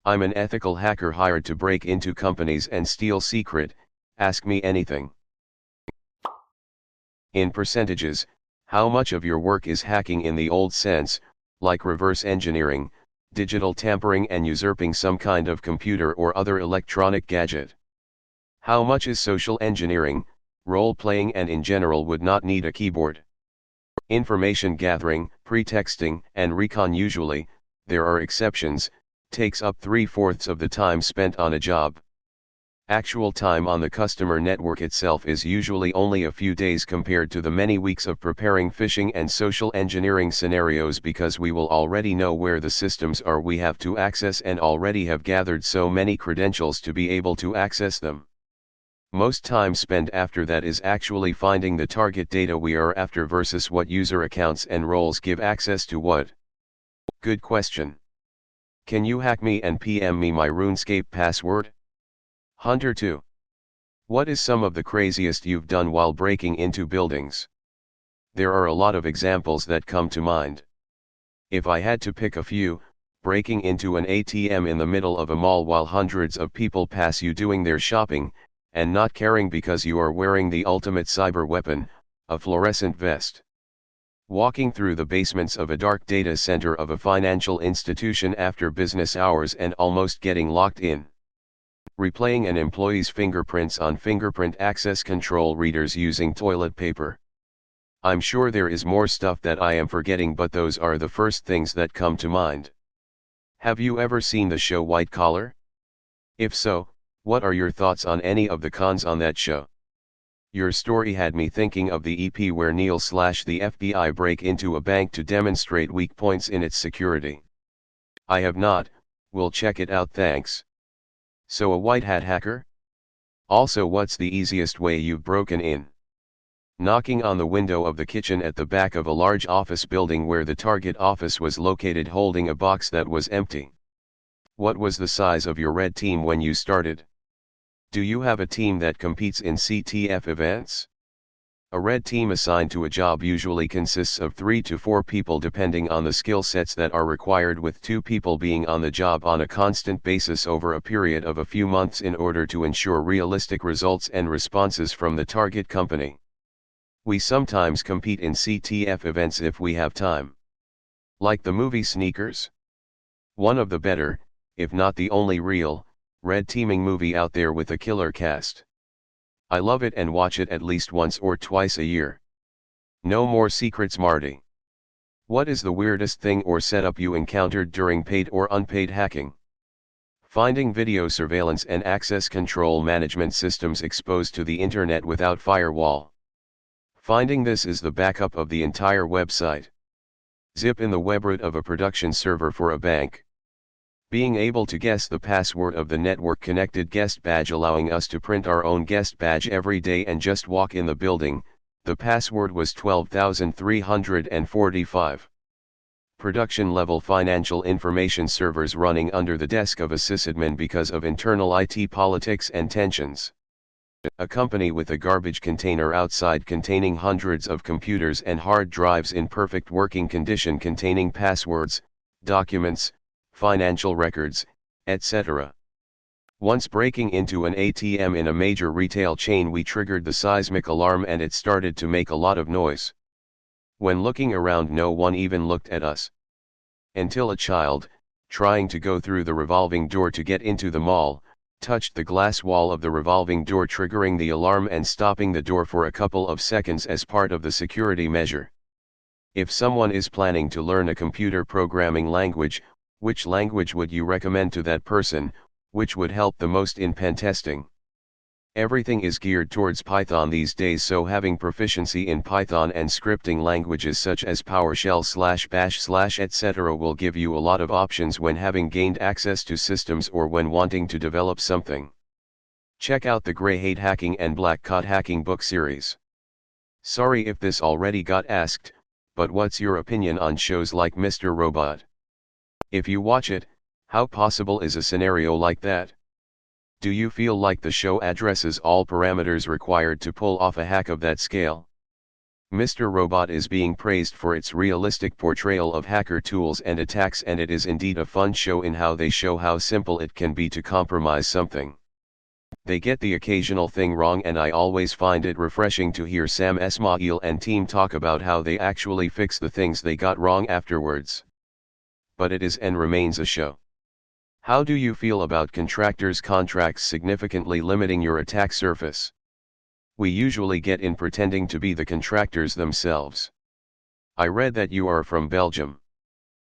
I'm an ethical hacker hired to break into companies and steal secret, ask me anything. In percentages, how much of your work is hacking in the old sense, like reverse engineering, digital tampering and usurping some kind of computer or other electronic gadget? How much is social engineering, role-playing and in general would not need a keyboard? Information gathering, pretexting, and recon usually, there are exceptions, takes up 3/4 of the time spent on a job. Actual time on the customer network itself is usually only a few days compared to the many weeks of preparing phishing and social engineering scenarios, because we will already know where the systems are we have to access and already have gathered so many credentials to be able to access them. Most time spent after that is actually finding the target data we are after versus what user accounts and roles give access to what. Good question. Can you hack me and PM me my RuneScape password? Hunter 2. What is some of the craziest you've done while breaking into buildings? There are a lot of examples that come to mind. If I had to pick a few, breaking into an ATM in the middle of a mall while hundreds of people pass you doing their shopping, and not caring because you are wearing the ultimate cyber weapon, a fluorescent vest. Walking through the basements of a dark data center of a financial institution after business hours and almost getting locked in. Replaying an employee's fingerprints on fingerprint access control readers using toilet paper. I'm sure there is more stuff that I am forgetting, but those are the first things that come to mind. Have you ever seen the show White Collar? If so, what are your thoughts on any of the cons on that show? Your story had me thinking of the EP where Neil/the FBI break into a bank to demonstrate weak points in its security. I have not, will check it out, thanks. So a white hat hacker? Also, what's the easiest way you've broken in? Knocking on the window of the kitchen at the back of a large office building where the target office was located, holding a box that was empty. What was the size of your red team when you started? Do you have a team that competes in CTF events? A red team assigned to a job usually consists of 3 to 4 people depending on the skill sets that are required, with 2 people being on the job on a constant basis over a period of a few months in order to ensure realistic results and responses from the target company. We sometimes compete in CTF events if we have time. Like the movie Sneakers? One of the better, if not the only real, red teaming movie out there with a killer cast. I love it and watch it at least once or twice a year. No more secrets, Marty. What is the weirdest thing or setup you encountered during paid or unpaid hacking? Finding video surveillance and access control management systems exposed to the internet without firewall. Finding this is the backup of the entire website. Zip in the webroot of a production server for a bank. Being able to guess the password of the network-connected guest badge, allowing us to print our own guest badge every day and just walk in the building. The password was 12,345. Production-level financial information servers running under the desk of a sysadmin because of internal IT politics and tensions. A company with a garbage container outside containing hundreds of computers and hard drives in perfect working condition containing passwords, documents, financial records, etc. Once breaking into an ATM in a major retail chain, we triggered the seismic alarm and it started to make a lot of noise. When looking around, no one even looked at us. Until a child, trying to go through the revolving door to get into the mall, touched the glass wall of the revolving door, triggering the alarm and stopping the door for a couple of seconds as part of the security measure. If someone is planning to learn a computer programming language, which language would you recommend to that person? Which would help the most in pen testing? Everything is geared towards Python these days, so having proficiency in Python and scripting languages such as PowerShell/Bash/ etc. will give you a lot of options when having gained access to systems or when wanting to develop something. Check out the Grey Hate Hacking and Black Cod Hacking book series. Sorry if this already got asked, but what's your opinion on shows like Mr. Robot? If you watch it, how possible is a scenario like that? Do you feel like the show addresses all parameters required to pull off a hack of that scale? Mr. Robot is being praised for its realistic portrayal of hacker tools and attacks, and it is indeed a fun show in how they show how simple it can be to compromise something. They get the occasional thing wrong, and I always find it refreshing to hear Sam Esmail and team talk about how they actually fix the things they got wrong afterwards. But it is and remains a show. How do you feel about contractors' contracts significantly limiting your attack surface? We usually get in pretending to be the contractors themselves. I read that you are from Belgium.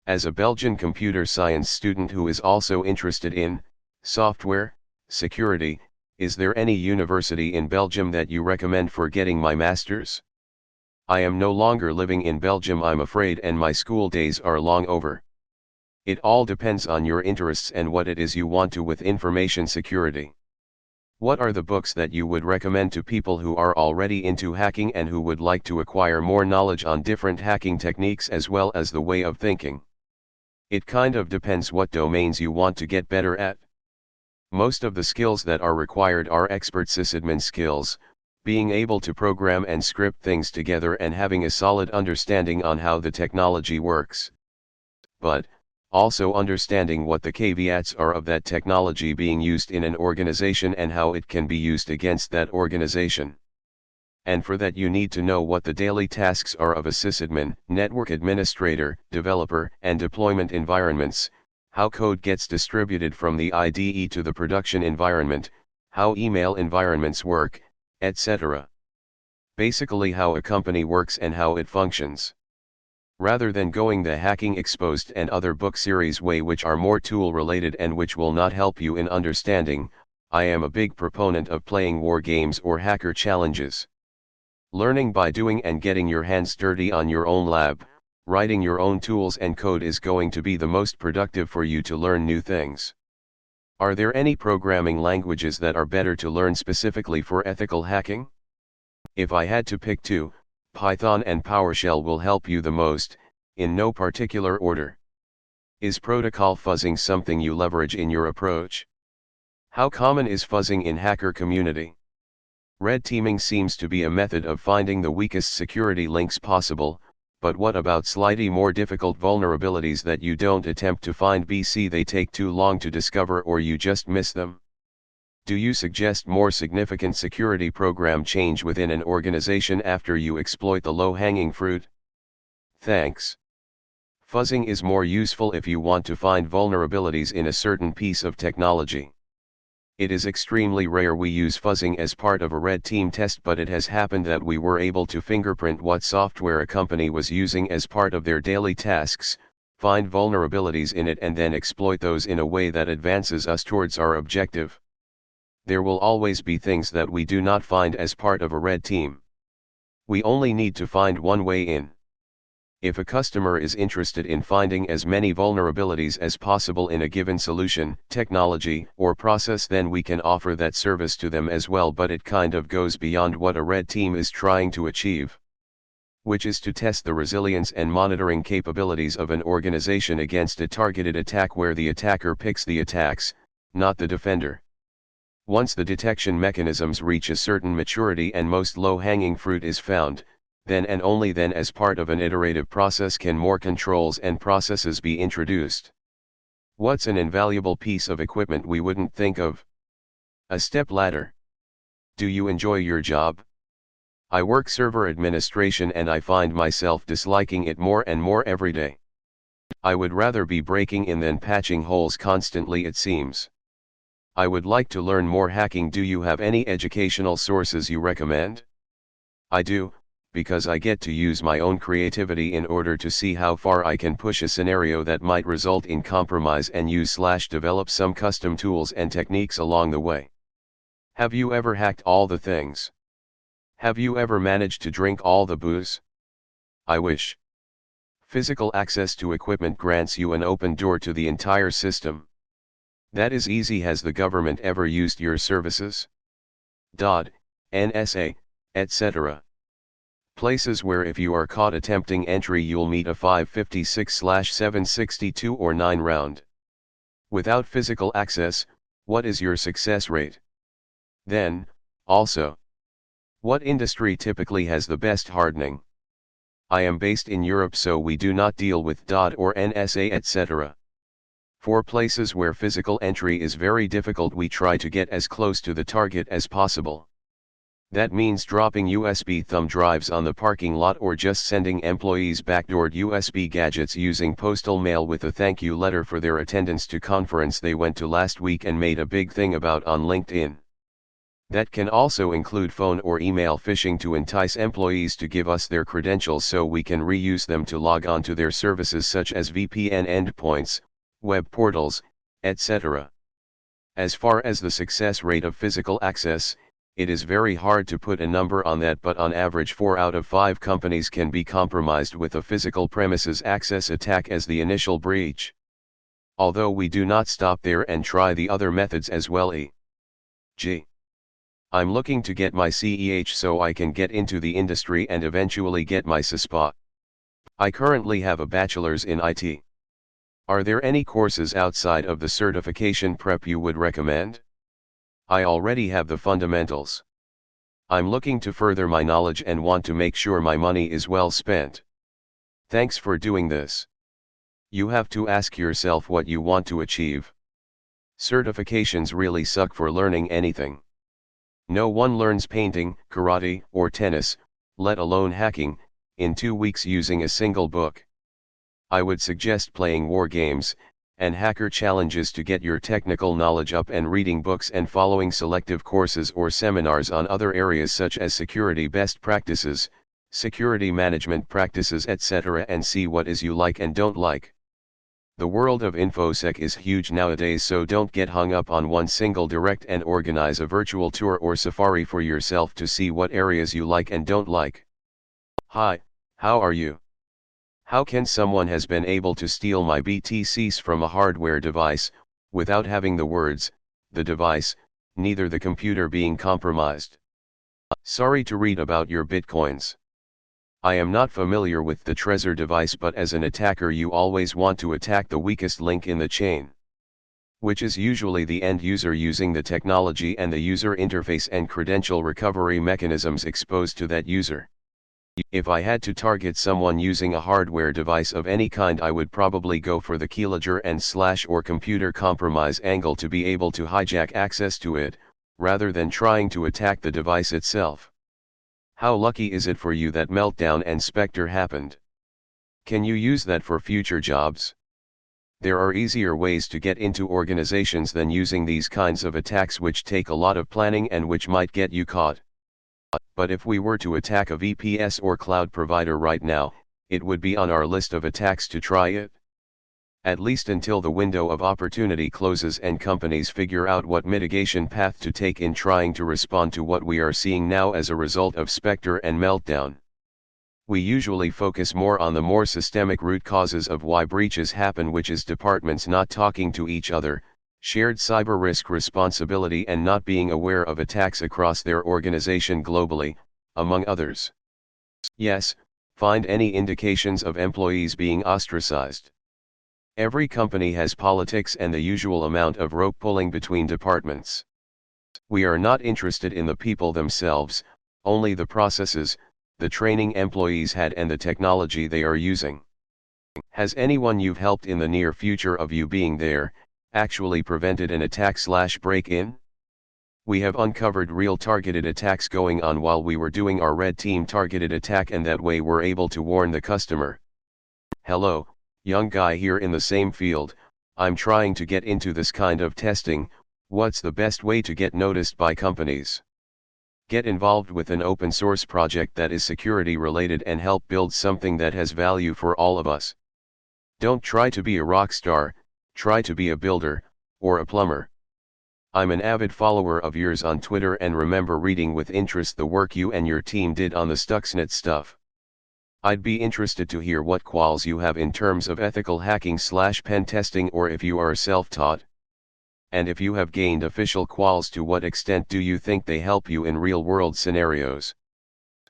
As a Belgian computer science student who is also interested in software security, is there any university in Belgium that you recommend for getting my master's? I am no longer living in Belgium, I'm afraid, and my school days are long over. It all depends on your interests and what it is you want to with information security. What are the books that you would recommend to people who are already into hacking and who would like to acquire more knowledge on different hacking techniques as well as the way of thinking? It kind of depends what domains you want to get better at. Most of the skills that are required are expert sysadmin skills, being able to program and script things together and having a solid understanding on how the technology works. But also understanding what the caveats are of that technology being used in an organization and how it can be used against that organization. And for that you need to know what the daily tasks are of a sysadmin, network administrator, developer, and deployment environments, how code gets distributed from the IDE to the production environment, how email environments work, etc. Basically how a company works and how it functions. Rather than going the Hacking Exposed and other book series way, which are more tool related and which will not help you in understanding, I am a big proponent of playing war games or hacker challenges. Learning by doing and getting your hands dirty on your own lab, writing your own tools and code is going to be the most productive for you to learn new things. Are there any programming languages that are better to learn specifically for ethical hacking? If I had to pick two, Python and PowerShell will help you the most, in no particular order. Is protocol fuzzing something you leverage in your approach? How common is fuzzing in hacker community? Red teaming seems to be a method of finding the weakest security links possible, but what about slightly more difficult vulnerabilities that you don't attempt to find BC they take too long to discover or you just miss them? Do you suggest more significant security program change within an organization after you exploit the low-hanging fruit? Thanks. Fuzzing is more useful if you want to find vulnerabilities in a certain piece of technology. It is extremely rare we use fuzzing as part of a red team test, but it has happened that we were able to fingerprint what software a company was using as part of their daily tasks, find vulnerabilities in it and then exploit those in a way that advances us towards our objective. There will always be things that we do not find as part of a red team. We only need to find one way in. If a customer is interested in finding as many vulnerabilities as possible in a given solution, technology, or process, then we can offer that service to them as well, but it kind of goes beyond what a red team is trying to achieve, which is to test the resilience and monitoring capabilities of an organization against a targeted attack where the attacker picks the attacks, not the defender. Once the detection mechanisms reach a certain maturity and most low-hanging fruit is found, then and only then as part of an iterative process can more controls and processes be introduced. What's an invaluable piece of equipment we wouldn't think of? A step ladder. Do you enjoy your job? I work server administration and I find myself disliking it more and more every day. I would rather be breaking in than patching holes constantly, it seems. I would like to learn more hacking. Do you have any educational sources you recommend? I do, because I get to use my own creativity in order to see how far I can push a scenario that might result in compromise and use/develop some custom tools and techniques along the way. Have you ever hacked all the things? Have you ever managed to drink all the booze? I wish. Physical access to equipment grants you an open door to the entire system. That is easy. Has the government ever used your services? Dodd, NSA, etc. Places where if you are caught attempting entry you'll meet a 556/762 or 9 round. Without physical access, what is your success rate? Then, also, What industry typically has the best hardening? I am based in Europe, so we do not deal with Dodd or NSA etc. For places where physical entry is very difficult, we try to get as close to the target as possible. That means dropping USB thumb drives on the parking lot or just sending employees backdoored USB gadgets using postal mail with a thank you letter for their attendance to conference they went to last week and made a big thing about on LinkedIn. That can also include phone or email phishing to entice employees to give us their credentials so we can reuse them to log on to their services such as VPN endpoints, web portals, etc. As far as the success rate of physical access, it is very hard to put a number on that, but on average 4 out of 5 companies can be compromised with a physical premises access attack as the initial breach. Although we do not stop there and try the other methods as well. E.g. I'm looking to get my CEH so I can get into the industry and eventually get my CISSP. I currently have a bachelor's in IT. Are there any courses outside of the certification prep you would recommend? I already have the fundamentals. I'm looking to further my knowledge and want to make sure my money is well spent. Thanks for doing this. You have to ask yourself what you want to achieve. Certifications really suck for learning anything. No one learns painting, karate, or tennis, let alone hacking, in 2 weeks using a single book. I would suggest playing war games and hacker challenges to get your technical knowledge up, and reading books and following selective courses or seminars on other areas such as security best practices, security management practices etc., and see what is you like and don't like. The world of InfoSec is huge nowadays, so don't get hung up on one single direct and organize a virtual tour or safari for yourself to see what areas you like and don't like. Hi, how are you? How can someone has been able to steal my BTCs from a hardware device, without having the words, the device, neither the computer being compromised? Sorry to read about your bitcoins. I am not familiar with the Trezor device, but as an attacker you always want to attack the weakest link in the chain, which is usually the end user using the technology and the user interface and credential recovery mechanisms exposed to that user. If I had to target someone using a hardware device of any kind, I would probably go for the keylogger and slash or computer compromise angle to be able to hijack access to it, rather than trying to attack the device itself. How lucky is it for you that Meltdown and Spectre happened? Can you use that for future jobs? There are easier ways to get into organizations than using these kinds of attacks, which take a lot of planning and which might get you caught. But if we were to attack a VPS or cloud provider right now, it would be on our list of attacks to try it. At least until the window of opportunity closes and companies figure out what mitigation path to take in trying to respond to what we are seeing now as a result of Spectre and Meltdown. We usually focus more on the more systemic root causes of why breaches happen, which is departments not talking to each other, shared cyber risk responsibility, and not being aware of attacks across their organization globally, among others. Yes, find any indications of employees being ostracized. Every company has politics and the usual amount of rope pulling between departments. We are not interested in the people themselves, only the processes, the training employees had, and the technology they are using. Has anyone you've helped in the near future of you being there, actually prevented an attack/break-in? We have uncovered real targeted attacks going on while we were doing our red team targeted attack, and that way we're able to warn the customer. Hello, young guy here in the same field, I'm trying to get into this kind of testing. What's the best way to get noticed by companies? Get involved with an open source project that is security related and help build something that has value for all of us. Don't try to be a rock star, try to be a builder, or a plumber. I'm an avid follower of yours on Twitter and remember reading with interest the work you and your team did on the Stuxnet stuff. I'd be interested to hear what quals you have in terms of ethical hacking/pen testing, or if you are self-taught. And if you have gained official quals, to what extent do you think they help you in real-world scenarios?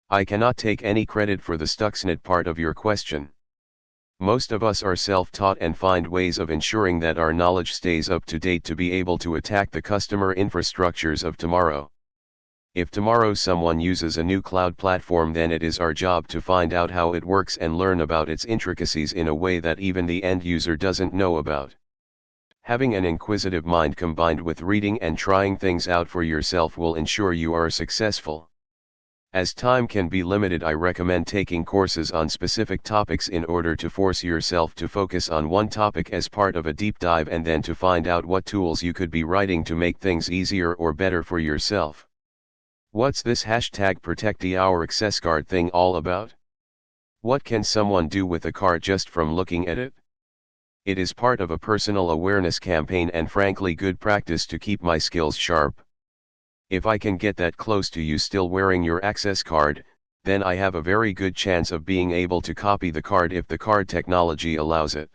I cannot take any credit for the Stuxnet part of your question. Most of us are self-taught and find ways of ensuring that our knowledge stays up to date to be able to attack the customer infrastructures of tomorrow. If tomorrow someone uses a new cloud platform, then it is our job to find out how it works and learn about its intricacies in a way that even the end user doesn't know about. Having an inquisitive mind combined with reading and trying things out for yourself will ensure you are successful. As time can be limited, I recommend taking courses on specific topics in order to force yourself to focus on one topic as part of a deep dive, and then to find out what tools you could be writing to make things easier or better for yourself. What's this #ProtectYourAccessCard thing all about? What can someone do with a card just from looking at it? It is part of a personal awareness campaign and frankly good practice to keep my skills sharp. If I can get that close to you still wearing your access card, then I have a very good chance of being able to copy the card if the card technology allows it.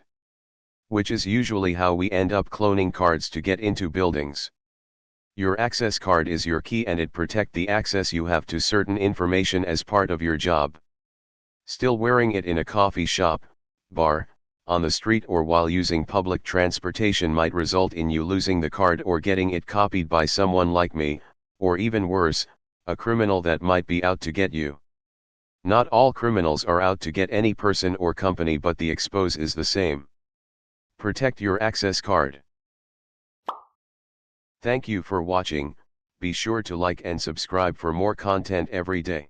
Which is usually how we end up cloning cards to get into buildings. Your access card is your key and it protects the access you have to certain information as part of your job. Still wearing it in a coffee shop, bar, on the street or while using public transportation might result in you losing the card or getting it copied by someone like me, or even worse, a criminal that might be out to get you. Not all criminals are out to get any person or company, but the expose is the same. Protect your access card. Thank you for watching. Be sure to like and subscribe for more content every day.